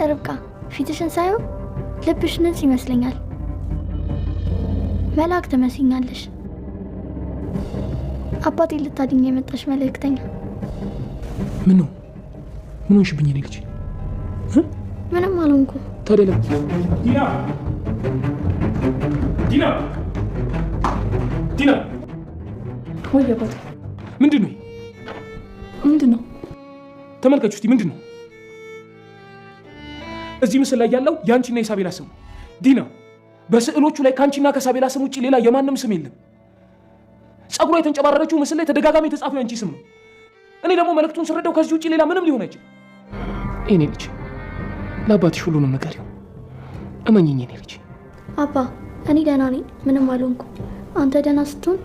ርብቃ ፊትሽን ሳየው ልብሽ ንጹህ ይመስለኛል። መልአክ ትመስኛለሽ። አባቴ ልታድኝ የመጣሽ መልእክተኛ። ምን ሆንሽብኝ? እኔ ልጅ ምንም አልሆንኩ። ታዲያ ዲና ወይ አባቴ ምንድን ነው? ተመልከቹ እስቲ ምንድን ነው? እዚህ ምስል ላይ ያለው የአንቺና የሳቤላ ስም ዲና። በስዕሎቹ ላይ ከአንቺና ከሳቤላ ስም ውጭ ሌላ የማንም ስም የለም። ጸጉሯ የተንጨባረረችው ምስል ላይ ተደጋጋሚ የተጻፈው የአንቺ ስም ነው። እኔ ደግሞ መልእክቱን ስረዳው ከዚህ ውጭ ሌላ ምንም ሊሆን አይችልም። እኔ ልጅ ለአባትሽ ሁሉንም ነገር ይሁን እመኝኝ። እኔ ልጅ አባ እኔ ደህና ነኝ፣ ምንም አልሆንኩ። አንተ ደህና ስትሆን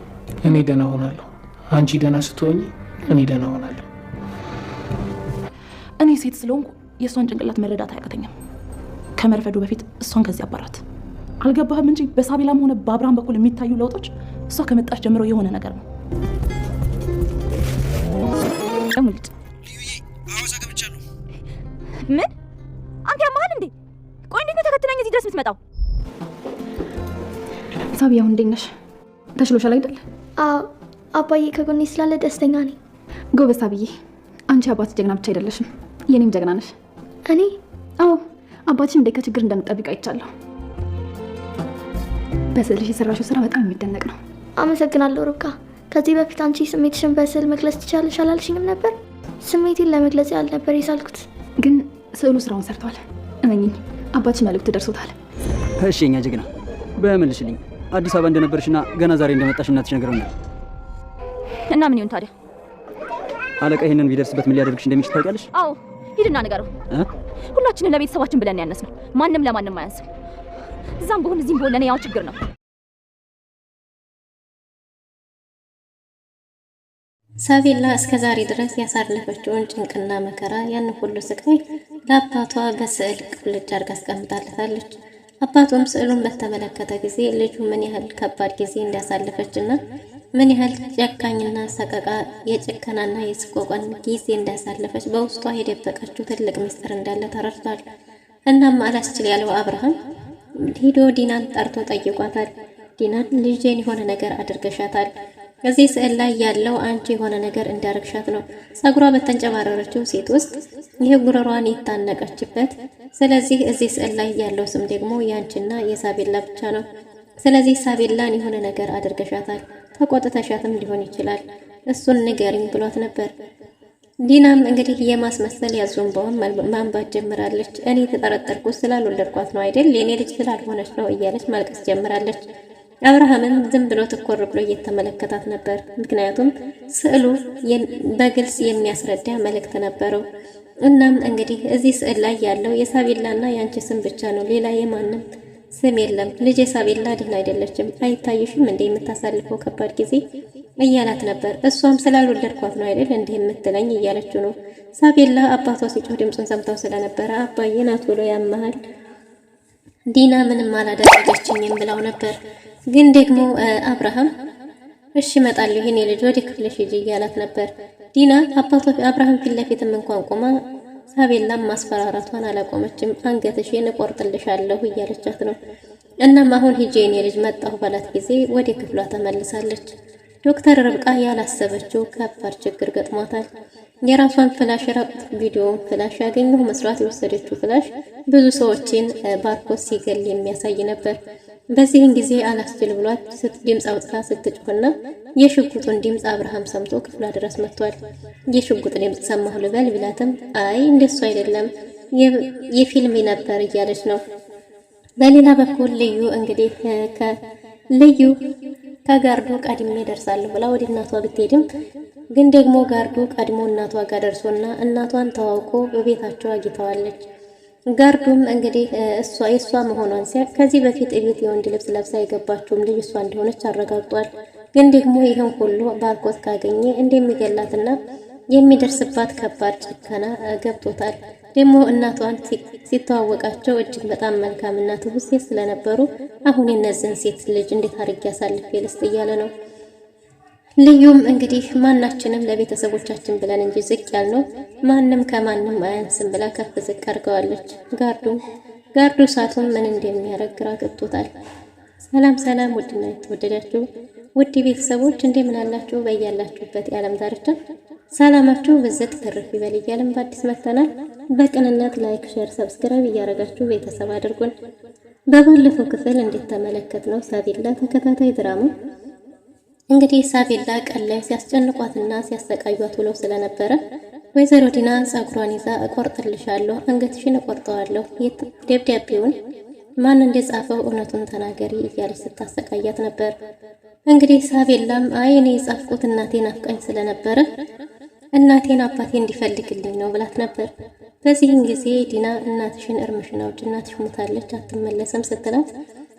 እኔ ደህና ሆናለሁ። አንቺ ደህና ስትሆኝ እኔ ደህና ሆናለሁ። እኔ ሴት ስለሆንኩ የእሷን ጭንቅላት መረዳት አያቅተኝም። ከመርፈዱ በፊት እሷን ከዚህ አባራት። አልገባህም እንጂ በሳቤላም ሆነ በአብርሃም በኩል የሚታዩ ለውጦች እሷ ከመጣች ጀምሮ የሆነ ነገር ነው። ሙልጭ አዋሳ ገብቻለሁ። ምን? አንተ ያማሃል እንዴ? ቆይ እንዴት ነው ተከትለኝ እዚህ ድረስ የምትመጣው? ሳቢያ አሁን እንዴት ነሽ? ተሽሎሻል አይደል? አባዬ ከጎኔ ስላለ ደስተኛ ነኝ። ጎበዝ ሳብዬ፣ አንቺ አባት ጀግና ብቻ አይደለሽም፣ የኔም ጀግና ነሽ። እኔ? አዎ፣ አባትሽን እንዴት ከችግር እንደምትጠብቅ አይቻለሁ። በስዕልሽ የሰራሽው ስራ በጣም የሚደነቅ ነው። አመሰግናለሁ ርብቃ። ከዚህ በፊት አንቺ ስሜትሽን በስዕል መግለጽ ትችላለሽ አላልሽኝም ነበር? ስሜቴን ለመግለጽ ያህል ነበር የሳልኩት። ግን ስዕሉ ስራውን ሰርቷል። እመኚኝ፣ አባትሽ መልእክት ደርሶታል። እሺ የኛ ጀግና በመልሽልኝ። አዲስ አበባ እንደነበርሽና ገና ዛሬ እንደመጣሽ እናትሽ ነግረውኛል። እና ምን ይሁን ታዲያ? አለቃ ይሄንን ቢደርስበት ምን ሊያደርግሽ እንደሚችል ታውቂያለሽ? አዎ ሂድና ንገረው። ሁላችንም ለቤተሰባችን ብለን ያነስ ነው። ማንም ለማንም አያንስም። እዛም በሆን እዚህም በሆን ለኔ ያው ችግር ነው። ሳቤላ እስከ ዛሬ ድረስ ያሳለፈችውን ጭንቅና መከራ ያን ሁሉ ስቃይ ለአባቷ በስዕል ቅልጭ አድርጋ አስቀምጣለታለች። አባቷም ስዕሉን በተመለከተ ጊዜ ልጁ ምን ያህል ከባድ ጊዜ እንዳሳለፈችና ምን ያህል ጨካኝና ሰቀቃ የጭከናና የስቆቋን ጊዜ እንዳሳለፈች በውስጧ የደበቀችው ትልቅ ምስጢር እንዳለ ተረድቷል። እናም አላስችል ያለው አብርሃም ሄዶ ዲናን ጠርቶ ጠይቋታል። ዲናን ልጄን የሆነ ነገር አድርገሻታል። እዚህ ስዕል ላይ ያለው አንቺ የሆነ ነገር እንዳረግሻት ነው። ጸጉሯ በተንጨባረረችው ሴት ውስጥ ይሄ ጉረሯን የታነቀችበት። ስለዚህ እዚህ ስዕል ላይ ያለው ስም ደግሞ ያንቺና የሳቤላ ብቻ ነው። ስለዚህ ሳቤላን የሆነ ነገር አድርገሻታል፣ ተቆጥተሻትም ሊሆን ይችላል። እሱን ንገሪኝ ብሏት ነበር። ዲናም እንግዲህ የማስመሰል ያዙንባውን ማንባት ጀምራለች። እኔ የተጠረጠርኩት ስላልወለድኳት ነው አይደል? የኔ ልጅ ስላልሆነች ነው እያለች ማልቀስ ጀምራለች። አብርሃምም ዝም ብሎ ትኮር ብሎ እየተመለከታት ነበር። ምክንያቱም ስዕሉ በግልጽ የሚያስረዳ መልእክት ነበረው። እናም እንግዲህ እዚህ ስዕል ላይ ያለው የሳቤላና የአንቺ ስም ብቻ ነው፣ ሌላ የማንም ስም የለም። ልጅ የሳቤላ ደህና አይደለችም፣ አይታይሽም እንደ የምታሳልፈው ከባድ ጊዜ እያላት ነበር። እሷም ስላልወለድኳት ነው አይደል እንዲህ የምትለኝ እያለችው ነው። ሳቤላ አባቷ ሲጮህ ድምፁን ሰምታው ስለነበረ አባዬ ናት ብሎ ያመሃል ዲና ምንም አላደረገችኝም ብላው ነበር። ግን ደግሞ አብርሃም እሺ እመጣለሁ የኔ ልጅ ወደ ክፍልሽ ሂጂ እያላት ነበር። ዲና አባቷ አብርሃም ፊት ለፊትም እንኳን ቆማ ሳቤላም ማስፈራራቷን አላቆመችም። አንገትሽን እቆርጥልሻለሁ እያለቻት ነው። እናም አሁን ሂጂ የኔ ልጅ መጣሁ ባላት ጊዜ ወደ ክፍሏ ተመልሳለች። ዶክተር ርብቃ ያላሰበችው ከባድ ችግር ገጥሟታል። የራሷን ፍላሽ ራቁት ቪዲዮውን ፍላሽ ያገኘው መስራት የወሰደችው ፍላሽ ብዙ ሰዎችን ባርኮት ሲገል የሚያሳይ ነበር። በዚህን ጊዜ አላስችል ብሏት ድምፅ አውጥታ ስትጮህና የሽጉጡን ድምፅ አብርሃም ሰምቶ ክፍሏ ድረስ መጥቷል። የሽጉጥ ድምፅ ሰማሁ ልበል ብላትም አይ እንደሱ አይደለም የፊልም ነበር እያለች ነው። በሌላ በኩል ልዩ እንግዲህ ልዩ ከጋርዶ ቀድሜ ደርሳለሁ ብላ ወደ እናቷ ብትሄድም ግን ደግሞ ጋርዶ ቀድሞ እናቷ ጋር ደርሶና እናቷን ተዋውቆ በቤታቸው አግኝተዋለች። ጋርዱም እንግዲህ የእሷ መሆኗን ሲያቅ ከዚህ በፊት እቤት የወንድ ልብስ ለብሳ የገባችውም ልጅ እሷ እንደሆነች አረጋግጧል። ግን ደግሞ ይህን ሁሉ ባርኮት ካገኘ እንደሚገላትና የሚደርስባት ከባድ ጭከና ገብቶታል። ደግሞ እናቷን ሲተዋወቃቸው እጅግ በጣም መልካምና ትሁት ሴት ስለነበሩ አሁን የነዚህን ሴት ልጅ እንዴት አድርጌ አሳልፌ ልስጥ እያለ ነው። ልዩም እንግዲህ ማናችንም ለቤተሰቦቻችን ብለን እንጂ ዝቅ ያልነው ማንም ከማንም አያንስም ብላ ከፍ ዝቅ አድርገዋለች። ጋርዱ እሳቱን ምን እንደሚያደርግ ግራ ገብቶታል። ሰላም ውድና የተወደዳችሁ ውድ ቤተሰቦች እንደምን አላችሁ? በያላችሁበት የዓለም ዳርቻ ሰላማችሁ ብዝት ትርፍ ይበል እያልን በአዲስ መጥተናል። በቅንነት ላይክ፣ ሼር፣ ሰብስክራይብ እያደረጋችሁ ቤተሰብ አድርጉን። በባለፈው ክፍል እንደተመለከትነው ሳቤላ ተከታታይ ድራማ እንግዲህ ሳቤላ ቀን ላይ ሲያስጨንቋትና ሲያሰቃዩት ውለው ስለነበረ ወይዘሮ ዲና ጸጉሯን ይዛ እቆርጥልሻለሁ፣ አንገትሽን እቆርጠዋለሁ፣ ደብዳቤውን ማን እንደጻፈው እውነቱን ተናገሪ እያለች ስታሰቃያት ነበር። እንግዲህ ሳቤላም አይ እኔ የጻፍኩት እናቴን አፍቃኝ ስለነበረ እናቴን አባቴ እንዲፈልግልኝ ነው ብላት ነበር። በዚህን ጊዜ ዲና እናትሽን እርምሽን አውጭ፣ እናትሽ ሞታለች አትመለስም ስትላት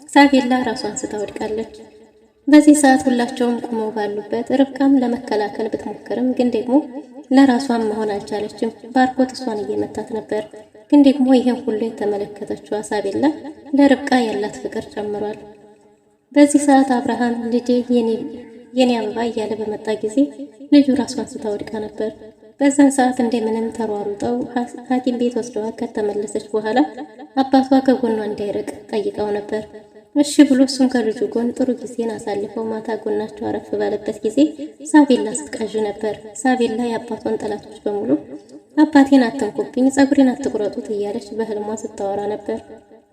ሳቤላ ራሷን ስታወድቃለች። በዚህ ሰዓት ሁላቸውም ቆመው ባሉበት ርብቃም ለመከላከል ብትሞክርም ግን ደግሞ ለራሷን መሆን አልቻለችም። ባርኮት እሷን እየመታት ነበር። ግን ደግሞ ይሄን ሁሉ የተመለከተችው ሳቤላ ለርብቃ ያላት ፍቅር ጨምሯል። በዚህ ሰዓት አብርሃም ልጄ የኔ አበባ እያለ በመጣ ጊዜ ልጁ ራሷን ስታወድቃ ነበር። በዛን ሰዓት እንደምንም ተሯሩጠው ሐኪም ቤት ወስደዋት ከተመለሰች በኋላ አባቷ ከጎኗ እንዳይርቅ ጠይቀው ነበር። እሺ ብሎ እሱም ከልጁ ጎን ጥሩ ጊዜን አሳልፈው ማታ ጎናቸው አረፍ ባለበት ጊዜ ሳቤላ ስትቃዥ ነበር። ሳቤላ የአባቷን ጠላቶች በሙሉ አባቴን አትንኩብኝ፣ ጸጉሬን አትቁረጡት እያለች በህልሟ ስታወራ ነበር።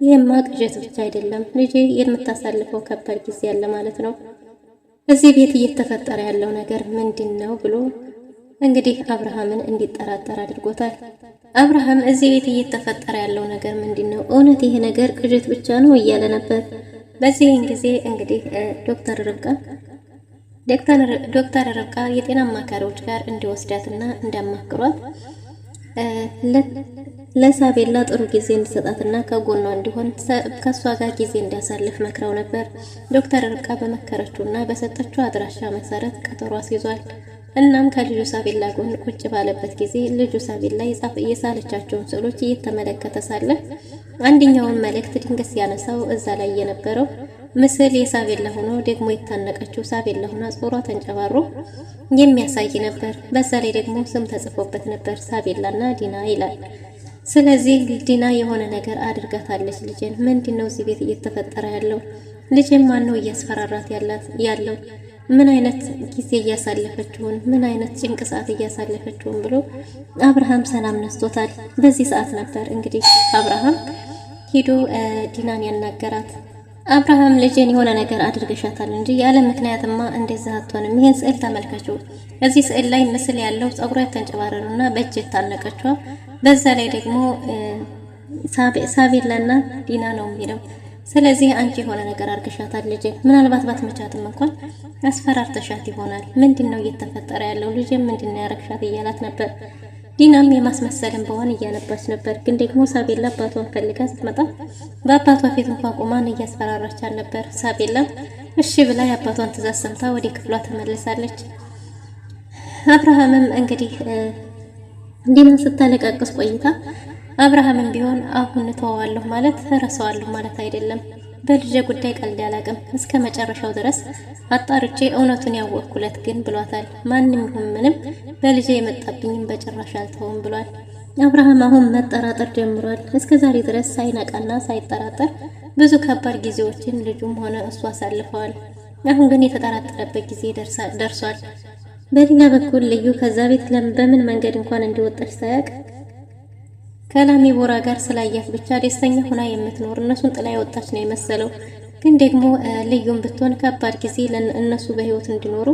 ይህማ ቅዠት ብቻ አይደለም ልጄ፣ የምታሳልፈው ከባድ ጊዜ ያለ ማለት ነው። እዚህ ቤት እየተፈጠረ ያለው ነገር ምንድን ነው ብሎ እንግዲህ አብርሃምን እንዲጠራጠር አድርጎታል። አብርሃም እዚህ ቤት እየተፈጠረ ያለው ነገር ምንድን ነው? እውነት ይሄ ነገር ቅዠት ብቻ ነው እያለ ነበር። በዚህን ጊዜ እንግዲህ ዶክተር ርብቃ የጤና አማካሪዎች ጋር እንዲወስዳትና እንዲያማክሯት ለሳቤላ ጥሩ ጊዜ እንዲሰጣትና ከጎኗ እንዲሆን ከሷ ጋር ጊዜ እንዲያሳልፍ መክረው ነበር። ዶክተር ርብቃ በመከረችውና በሰጠችው አድራሻ መሰረት ቀጠሮ አስይዟል። እናም ከልጁ ሳቤላ ጎን ቁጭ ባለበት ጊዜ ልጁ ሳቤላ የሳለቻቸውን ስዕሎች እየተመለከተ ሳለ አንደኛውን መልእክት ድንገት ሲያነሳው እዛ ላይ የነበረው ምስል የሳቤላ ሆኖ ደግሞ የታነቀችው ሳቤላ ሆና ጾሯ ተንጨባሮ የሚያሳይ ነበር። በዛ ላይ ደግሞ ስም ተጽፎበት ነበር፣ ሳቤላና ዲና ይላል። ስለዚህ ዲና የሆነ ነገር አድርጋታለች ልጄን። ምንድነው እዚህ ቤት እየተፈጠረ ያለው? ልጄን ማን ነው እያስፈራራት ያለው? ምን አይነት ጊዜ እያሳለፈችውን፣ ምን አይነት ጭንቅ ሰዓት እያሳለፈችውን ብሎ አብርሃም ሰላም ነስቶታል። በዚህ ሰዓት ነበር እንግዲህ አብርሃም ሄዶ ዲናን ያናገራት። አብርሃም ልጄን የሆነ ነገር አድርገሻታል እንጂ ያለ ምክንያትማ እንደዛ አትሆንም። ይሄን ስዕል ተመልከችው። እዚህ ስዕል ላይ ምስል ያለው ጸጉሯ የተንጨባረረና በእጅ የታነቀችዋ፣ በዛ ላይ ደግሞ ሳቤላና ዲና ነው የሚለው። ስለዚህ አንቺ የሆነ ነገር አድርገሻታል ልጄን። ምናልባት ባትመቻትም እንኳን አስፈራርተሻት ይሆናል። ምንድነው እየተፈጠረ ያለው? ልጄን ምንድነው ያረግሻት እያላት ነበር። ዲናም የማስመሰልን በሆን እያነባች ነበር። ግን ደግሞ ሳቤላ አባቷን ፈልጋ ስትመጣ በአባቷ ፊት እንኳን ቁማን እያስፈራራቻት ነበር። ሳቤላም እሺ ብላ የአባቷን ትእዛዝ ሰምታ ወደ ክፍሏ ተመልሳለች። አብርሃምም እንግዲህ ዲናን ስታለቃቅስ ቆይታ አብርሃምም ቢሆን አሁን ተዋዋለሁ ማለት ረሳዋለሁ ማለት አይደለም። በልጄ ጉዳይ ቀልድ አላቅም፣ እስከ መጨረሻው ድረስ አጣርቼ እውነቱን ያወቅኩለት ግን ብሏታል። ማንም ይሁን ምንም በልጄ የመጣብኝም በጭራሽ አልተውም ብሏል። አብርሃም አሁን መጠራጠር ጀምሯል። እስከ ዛሬ ድረስ ሳይነቃና ሳይጠራጠር ብዙ ከባድ ጊዜዎችን ልጁም ሆነ እሱ አሳልፈዋል። አሁን ግን የተጠራጠረበት ጊዜ ደርሷል። በሌላ በኩል ልዩ ከዛ ቤት በምን መንገድ እንኳን እንዲወጣች ሳያቅ ከላሚ ቦራ ጋር ስላያት ብቻ ደስተኛ ሆና የምትኖር እነሱን ጥላ የወጣች ነው የመሰለው። ግን ደግሞ ልዩም ብትሆን ከባድ ጊዜ እነሱ በህይወት እንዲኖሩ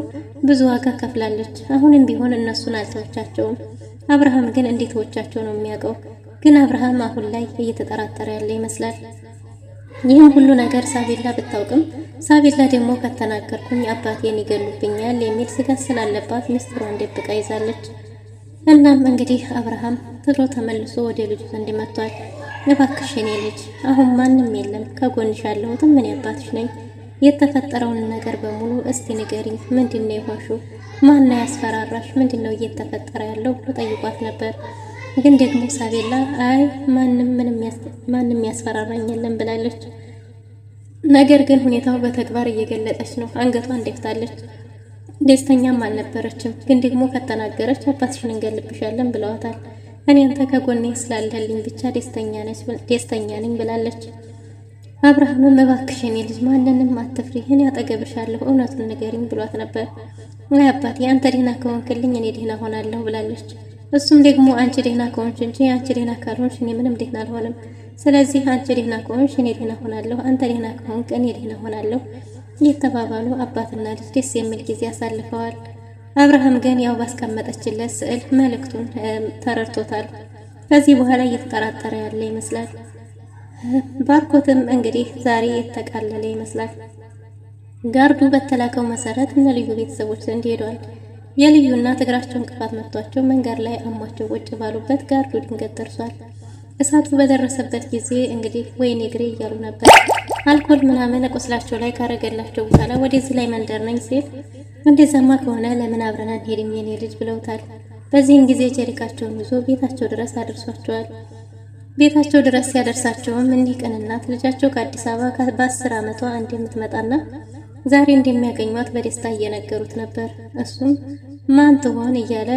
ብዙ ዋጋ ከፍላለች። አሁንም ቢሆን እነሱን አልተወቻቸውም። አብርሃም ግን እንዴት ወቻቸው ነው የሚያውቀው። ግን አብርሃም አሁን ላይ እየተጠራጠረ ያለ ይመስላል። ይህን ሁሉ ነገር ሳቤላ ብታውቅም ሳቤላ ደግሞ ከተናገርኩኝ አባቴን ይገሉብኛል የሚል ስጋት ስላለባት ሚስጥሯን ደብቃ ይዛለች። እናም እንግዲህ አብርሃም ትሎ ተመልሶ ወደ ልጁ ዘንድ መጥቷል። እባክሽ የኔ ልጅ አሁን ማንም የለም፣ ከጎንሽ ያለሁት ምን አባትሽ ነኝ። የተፈጠረውን ነገር በሙሉ እስቲ ንገሪኝ። ምንድነው የሆንሽው? ማን ያስፈራራሽ? ምንድነው እየተፈጠረ ያለው ብሎ ጠይቋት ነበር። ግን ደግሞ ሳቤላ አይ ማንም ያስፈራራኝ የለም ብላለች። ነገር ግን ሁኔታው በተግባር እየገለጠች ነው። አንገቷን ደፍታለች። ደስተኛም አልነበረችም። ግን ደግሞ ከተናገረች አባትሽን እንገልብሻለን ብለዋታል። እኔ አንተ ከጎኔ ስላለህልኝ ብቻ ደስተኛ ነኝ ብላለች። አብርሃምም እባክሽ የኔ ልጅ ማንንም አትፍሪ፣ እኔ አጠገብሻለሁ፣ እውነቱን ንገሪኝ ብሏት ነበር። አይ አባቴ አንተ ደህና ከሆንክልኝ እኔ ደህና ሆናለሁ ብላለች። እሱም ደግሞ አንቺ ደህና ከሆንሽ እንጂ አንቺ ደህና ካልሆንሽ እኔ ምንም ደህና አልሆንም። ስለዚህ አንቺ ደህና ከሆንሽ እኔ ደህና ሆናለሁ፣ አንተ ደህና ከሆንክ እኔ ደህና ሆናለሁ እየተባባሉ አባትና ልጅ ደስ የሚል ጊዜ አሳልፈዋል። አብርሃም ግን ያው ባስቀመጠችለት ስዕል መልእክቱን ተረድቶታል። ከዚህ በኋላ እየተጠራጠረ ያለ ይመስላል። ባርኮትም እንግዲህ ዛሬ የተቃለለ ይመስላል። ጋርዱ በተላከው መሰረት እነ ልዩ ቤተሰቦች ዘንድ ሄዷል። የልዩ እናት እግራቸው እንቅፋት መጥቷቸው መንገድ ላይ አሟቸው ቁጭ ባሉበት ጋርዱ ድንገት ደርሷል። እሳቱ በደረሰበት ጊዜ እንግዲህ ወይኔ እግሬ እያሉ ነበር። አልኮል ምናምን ቁስላቸው ላይ ካረገላቸው በኋላ ወደዚህ ላይ መንደር ነኝ ሲል እንደዛማ ከሆነ ለምን አብረን አንሄድም የኔ ልጅ ብለውታል። በዚህን ጊዜ ጀሪካቸውን ይዞ ቤታቸው ድረስ አድርሷቸዋል። ቤታቸው ድረስ ሲያደርሳቸውም እንዲህ ቅን እናት ልጃቸው ከአዲስ አበባ በ10 ዓመቷ እንደምትመጣና ዛሬ እንደሚያገኟት በደስታ እየነገሩት ነበር። እሱም ማን ትሆን እያለ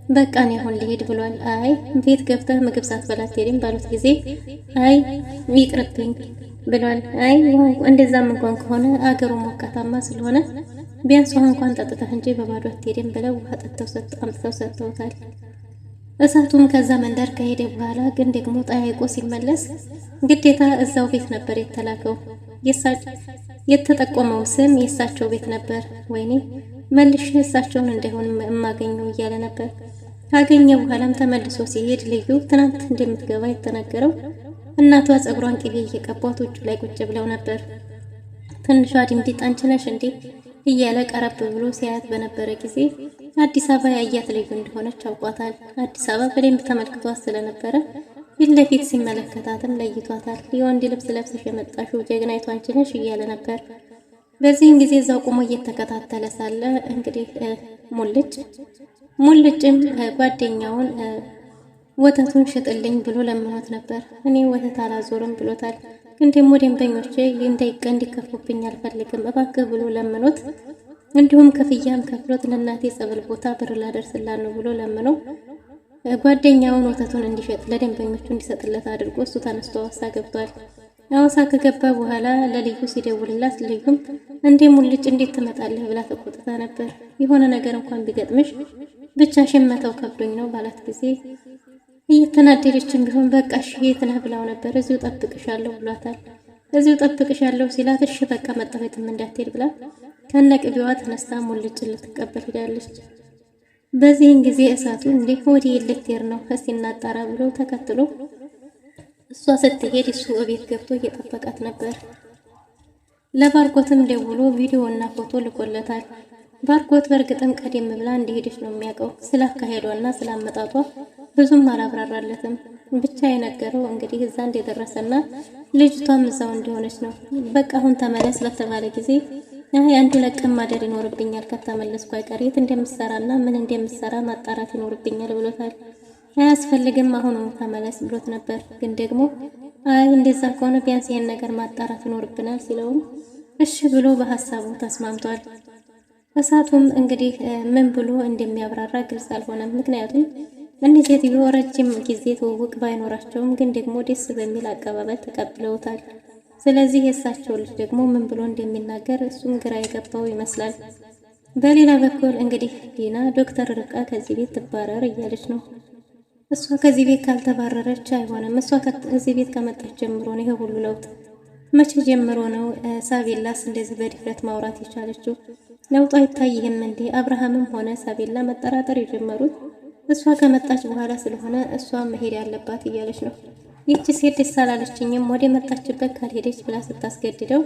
በቃ እኔ አሁን ልሄድ ብሏል። አይ ቤት ገብተህ ምግብ ሳትበላ አትሄድም ባሉት ጊዜ አይ ይቅርብኝ ብሏል። አይ እንደዛም እንኳን ከሆነ አገሩ ሞቃታማ ስለሆነ ቢያንስ ውሃ እንኳን ጠጥተህ እንጂ በባዶ አትሄድም ብለው ውሃ አምጥተው ሰጥተውታል። እሳቱም ከዛ መንደር ከሄደ በኋላ ግን ደግሞ ጠያይቆ ሲመለስ ግዴታ እዛው ቤት ነበር የተላከው። የተጠቆመው ስም የእሳቸው ቤት ነበር። ወይኔ መልሼ እሳቸውን እንዳይሆን የማገኘው እያለ ነበር። ካገኘ በኋላም ተመልሶ ሲሄድ ልዩ ትናንት እንደምትገባ የተነገረው እናቷ ፀጉሯን ቅቤ እየቀቧት ውጭ ላይ ቁጭ ብለው ነበር። ትንሿ ድምዲጥ አንቺ ነሽ እንዴ እያለ ቀረብ ብሎ ሲያያት በነበረ ጊዜ አዲስ አበባ ያያት ልዩ እንደሆነች አውቋታል። አዲስ አበባ በደንብ ተመልክቷት ስለነበረ ፊት ለፊት ሲመለከታትም ለይቷታል። የወንድ ልብስ ለብሰሽ የመጣሽው ጀግናይቱ አንቺ ነሽ እያለ ነበር። በዚህን ጊዜ እዛው ቆሞ እየተከታተለ ሳለ እንግዲህ ሙልጭም ጓደኛውን ወተቱን ሽጥልኝ ብሎ ለምኖት ነበር። እኔ ወተት አላዞርም ብሎታል። ግን ደግሞ ደንበኞቼ እንዲከፉብኝ አልፈልግም እባክህ ብሎ ለምኖት፣ እንዲሁም ክፍያም ከፍሎት ለእናቴ ጸበል ቦታ ብር ላደርስላት ነው ብሎ ለምኖ ጓደኛውን ወተቱን እንዲሸጥ ለደንበኞቹ እንዲሰጥለት አድርጎ እሱ ተነስቶ አዋሳ ገብቷል። አዋሳ ከገባ በኋላ ለልዩ ሲደውልላት ልዩም እንዴ ሙልጭ እንዴት ትመጣለህ ብላ ተቆጥታ ነበር። የሆነ ነገር እንኳን ቢገጥምሽ ብቻሽን መተው ከብዶኝ ነው ባላት ጊዜ እየተናደደችም ቢሆን በቃ እሺ የት ነህ ብላው ነበር። እዚሁ ጠብቅሻለሁ ብሏታል። እዚሁ ጠብቅሻለሁ ሲላት እሺ በቃ መጣሁትም እንዳትሄድ ብላ ከነቅቢዋ ተነስታ ሙልጭ ልትቀበል ሄዳለች። በዚህን ጊዜ እሳቱ እንዴ ወዲህ ልትሄድ ነው እስቲ እናጣራ ብሎ ተከትሎ እሷ ስትሄድ እሱ እቤት ገብቶ እየጠበቃት ነበር። ለባርኮትም ደውሎ ቪዲዮ እና ፎቶ ልኮለታል። ባርኮት በእርግጥም ቀደም ብላ እንደሄደች ነው የሚያውቀው። ስላካሄዷና ስላመጣጧ ብዙም አላብራራለትም። ብቻ የነገረው እንግዲህ እዛ እንደደረሰና ልጅቷም እዛው እንደሆነች ነው። በቃ አሁን ተመለስ በተባለ ጊዜ አይ አንድ ለቀም ማደር ይኖርብኛል ከተመለስኩ አይቀር የት እንደምሰራና ምን እንደምሰራ ማጣራት ይኖርብኛል ብሎታል። አያስፈልግም አሁን ተመለስ ብሎት ነበር። ግን ደግሞ አይ እንደዛ ከሆነ ቢያንስ ይሄን ነገር ማጣራት ይኖርብናል ሲለውም እሺ ብሎ በሐሳቡ ተስማምቷል። እሳቱም እንግዲህ ምን ብሎ እንደሚያብራራ ግልጽ አልሆነም። ምክንያቱም እነዚህ ሴትዮ ረጅም ጊዜ ትውውቅ ባይኖራቸውም ግን ደግሞ ደስ በሚል አቀባበል ተቀብለውታል። ስለዚህ የእሳቸው ልጅ ደግሞ ምን ብሎ እንደሚናገር እሱም ግራ የገባው ይመስላል። በሌላ በኩል እንግዲህ ዲና ዶክተር ርብቃ ከዚህ ቤት ትባረር እያለች ነው። እሷ ከዚህ ቤት ካልተባረረች አይሆንም። እሷ ከዚህ ቤት ከመጣች ጀምሮ ነው ይሄ ሁሉ ለውጥ። መቼ ጀምሮ ነው ሳቤላስ እንደዚህ በድፍረት ማውራት የቻለችው? ለውጡ አይታይህም እንዴ? አብርሃምም ሆነ ሳቤላ መጠራጠር የጀመሩት እሷ ከመጣች በኋላ ስለሆነ እሷ መሄድ ያለባት እያለች ነው። ይቺ ሴት ደስ አላለችኝም ወደ መጣችበት ካልሄደች ብላ ስታስገድደው፣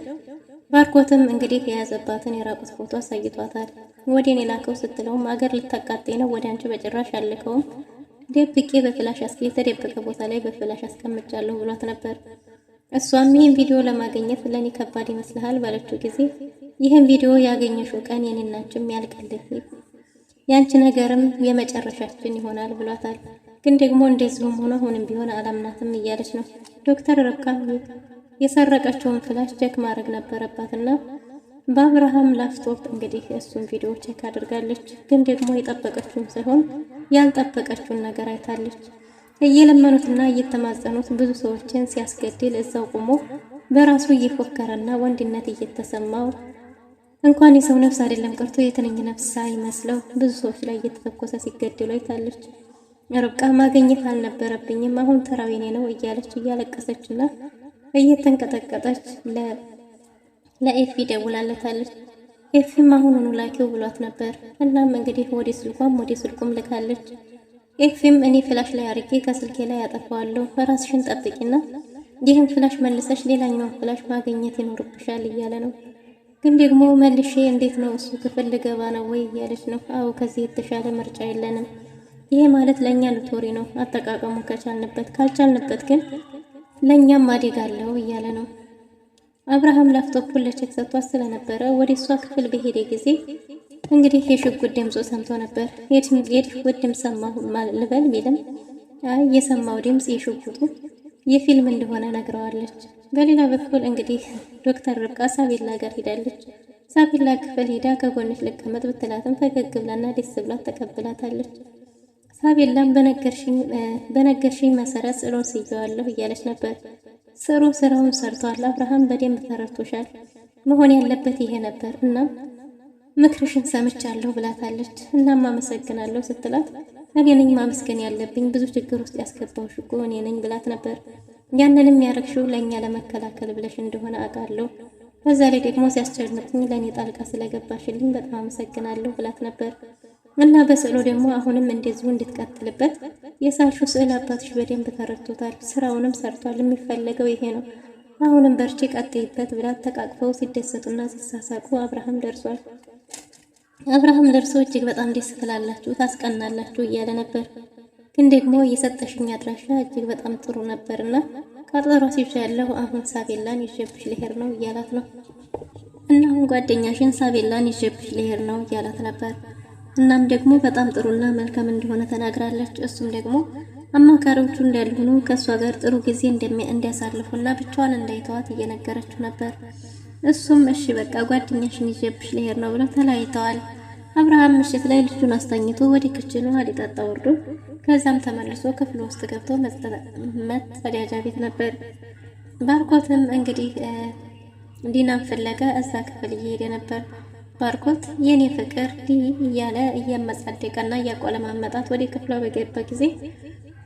ባርኮትም እንግዲህ የያዘባትን የራቁት ፎቶ አሳይቷታል። ወደ እኔ ላከው ስትለውም አገር ልታቃጠኝ ነው ወደ አንቺ በጭራሽ አልከውም፣ ደብቄ በፍላሽ የተደበቀ ቦታ ላይ በፍላሽ አስቀምጫለሁ ብሏት ነበር። እሷም ይህን ቪዲዮ ለማግኘት ለኔ ከባድ ይመስልሃል ባለችው ጊዜ ይህን ቪዲዮ ያገኘሽው ቀን የኔናችም ያልቀልህ ያንቺ ነገርም የመጨረሻችን ይሆናል ብሏታል። ግን ደግሞ እንደዚሁም ሆኖ አሁንም ቢሆን አላምናትም እያለች ነው። ዶክተር ርብቃ የሰረቀችውን ፍላሽ ቼክ ማድረግ ነበረባትና በአብርሃም ላፕቶፕ እንግዲህ እሱን ቪዲዮ ቼክ አድርጋለች። ግን ደግሞ የጠበቀችውን ሳይሆን ያልጠበቀችውን ነገር አይታለች። እየለመኑትና እየተማጸኑት ብዙ ሰዎችን ሲያስገድል እዛው ቆሞ በራሱ እየፎከረና ወንድነት እየተሰማው እንኳን የሰው ነፍስ አይደለም ቀርቶ የትንኝ ነፍስ ሳይመስለው ብዙ ሰዎች ላይ እየተተኮሰ ሲገድሉ አይታለች። ርብቃ ማግኘት አልነበረብኝም፣ አሁን ተራው የኔ ነው እያለች እያለቀሰችና እየተንቀጠቀጠች ለኤፊ ደውላለታለች። ኤፊም አሁኑኑ ላኪው ብሏት ነበር። እናም እንግዲህ ወደ ስልኩም ልካለች። ኤፊም እኔ ፍላሽ ላይ አርጌ ከስልኬ ላይ ያጠፋዋለሁ፣ ራስሽን ጠብቂና ይህን ፍላሽ መልሰሽ ሌላኛውን ፍላሽ ማግኘት ይኖርብሻል እያለ ነው። ግን ደግሞ መልሼ እንዴት ነው እሱ ክፍል ልገባ ነው ወይ እያለች ነው። አዎ ከዚህ የተሻለ ምርጫ የለንም። ይሄ ማለት ለእኛ ኖቶሪ ነው፣ አጠቃቀሙ ከቻልንበት፣ ካልቻልንበት ግን ለእኛም አደጋ አለው እያለ ነው። አብርሃም ላፕቶፑን ለቼክ ሰጥቷት ስለነበረ ወደ እሷ ክፍል በሄደ ጊዜ እንግዲህ የሽጉጥ ድምፁ ሰምቶ ነበር። የሽጉጥ ድምፅ ሰማሁ ልበል ቢልም አይ የሰማው ድምፅ የሽጉጡ የፊልም እንደሆነ ነግረዋለች። በሌላ በኩል እንግዲህ ዶክተር ርብቃ ሳቤላ ጋር ሄዳለች። ሳቤላ ክፍል ሄዳ ከጎንሽ ልቀመጥ ብትላትም ፈገግ ብላና ደስ ብላት ተቀብላታለች። ሳቤላም በነገርሽኝ መሰረት ስዕሉን ስየዋለሁ እያለች ነበር። ስራውን ሰርቷል። አብርሃም በደንብ ተረድቶሻል። መሆን ያለበት ይሄ ነበር እና ምክርሽን ሰምቻለሁ ብላታለች። እናም አመሰግናለሁ ስትላት እኔ ነኝ ማመስገን ያለብኝ፣ ብዙ ችግር ውስጥ ያስገባሁሽ እኮ እኔ ነኝ ብላት ነበር። ያንንም ያረግሽው ለእኛ ለመከላከል ብለሽ እንደሆነ አውቃለሁ። በዛ ላይ ደግሞ ሲያስጨንቅኝ ለእኔ ጣልቃ ስለገባሽልኝ በጣም አመሰግናለሁ ብላት ነበር። እና በስዕሉ ደግሞ አሁንም እንደዚሁ እንድትቀጥልበት የሳልሽው ስዕል አባትሽ በደንብ ተረድቶታል፣ ስራውንም ሰርቷል። የሚፈለገው ይሄ ነው። አሁንም በርቺ፣ ቀጥይበት ብላት ተቃቅፈው ሲደሰቱና ሲሳሳቁ አብርሃም ደርሷል። አብርሃም ደርሶ እጅግ በጣም ደስ ትላላችሁ፣ ታስቀናላችሁ እያለ ነበር። ግን ደግሞ የሰጠሽኝ አድራሻ እጅግ በጣም ጥሩ ነበርና ቀጠሮ ሲያለሁ አሁን ሳቤላን ይዤብሽ ልሄድ ነው እያላት ነው። እና አሁን ጓደኛሽን ሳቤላን ይዤብሽ ልሄድ ነው እያላት ነበር። እናም ደግሞ በጣም ጥሩና መልካም እንደሆነ ተናግራለች። እሱም ደግሞ አማካሪዎቹ እንዳልሆኑ ከእሷ ጋር ጥሩ ጊዜ እንዲያሳልፉና ብቻዋን እንዳይተዋት እየነገረችው ነበር። እሱም እሺ በቃ ጓደኛሽን ይዤብሽ ልሄድ ነው ብለው ተለያይተዋል። አብርሃም ምሽት ላይ ልጁን አስተኝቶ ወደ ክችኑ ሊጠጣ ወርዶ ከዛም ተመልሶ ክፍል ውስጥ ገብቶ መጸዳጃ ቤት ነበር። ባርኮትም እንግዲህ ዲናን ፍለጋ እዛ ክፍል እየሄደ ነበር። ባርኮት የኔ ፍቅር እያለ እያመጻደቀና እያቆለማመጣት ወደ ክፍሏ በገባ ጊዜ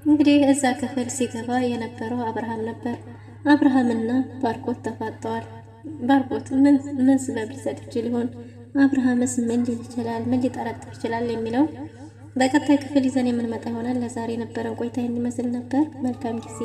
እንግዲህ እዛ ክፍል ሲገባ የነበረው አብርሃም ነበር። አብርሃምና ባርኮት ተፋጠዋል። ባርኮት ምን ስበብ ሊሰጥ ይችል ይሆን? አብርሃምስ ምን ሊል ይችላል? ምን ሊጠረጥር ይችላል? የሚለው በቀጣይ ክፍል ይዘን የምንመጣ ይሆናል። ለዛሬ የነበረን ቆይታ ይመስል ነበር። መልካም ጊዜ